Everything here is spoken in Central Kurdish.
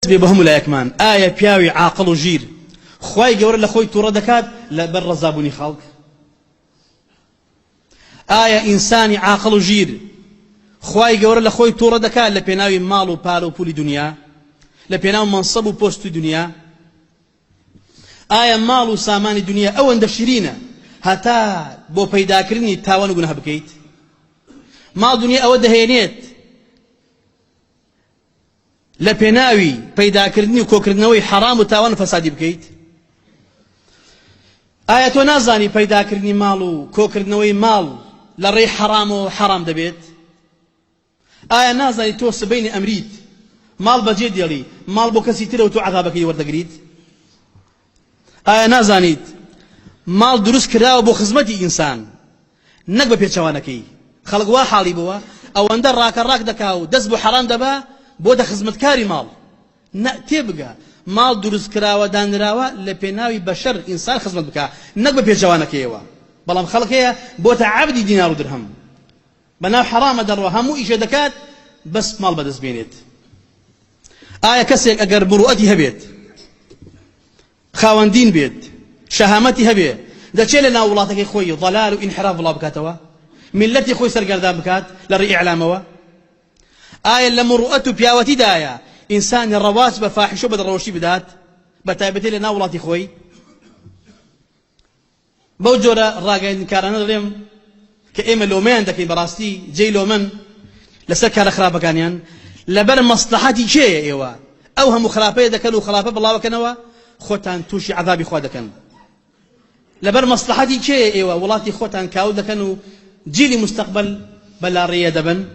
بهم لا يكمان آية بياوي عاقل وجير خواي جور لخوي تورا دكات لبر رزابوني خلق آية إنساني عاقل وجير خواي جور لخوي تورا دكات لبيناوي مالو بالو بولي دنيا لبيناوي منصب وبوست دنيا آية مالو ساماني دنيا أو اندفشرينا هتا بو بيدا كرني تاوانو قنها بكيت مال دنيا أو دهينيت لبناوي بيدا كردني وكوكردنوي حرام وتاوان فسادي بكيت آية نازاني بيدا كردني مالو كوكردنوي مال لري حرام وحرام دبيت آية نازاني توس بين أمريد مال بجد يلي مال بو كسي تلو تو عذابك يوردقريد آية نازانيت مال دروس كراو بو خزمتي إنسان نقبة بيتشوانكي خلق واحالي بوا أو اندر راك دكاو دس بو حرام دبا بۆ خزمەتکاری ماڵ تێبگە ماڵ دروست کراوە دانراوە لە پێناوی بەشەر ئینسان خزمەت بکە نەک بە پێچەوانەکەیەوە بەڵام خەڵک هەیە بۆتە عەبدی دینار و درهم بەناو حەرامە دەڕوا هەموو ئیشە دەکات بەس ماڵ بەدەستبێنێت ئایا کەسێک ئەگەر بڕوئەتی هەبێت خاوەندین بێت شەهامەتی هەبێ دەچێت لە ناو وڵاتەکەی خۆی ضەلال و ئینحراف وڵا بکاتەوە میلەتی خۆی سەرگەردان بکات لە ڕێی ئیعلامەوە آية لمرؤته بياوتي دايا إنسان الرواس بفاحشة بدر روشي بدات بتابتي لنا ولاتي خوي بوجورا راجع كارنا اليوم كإما لومين دكي براستي جاي لومن لسكر خرابة كانيان لبر مصلحتي شيء إيوا أو هم خرابة دكانوا خرابة بالله وكنوا خوتان توشي عذابي خوا دكان لبر مصلحتي شيء إيوا ولاتي خوتان كاو دكانوا جيلي مستقبل بلا ريا دبن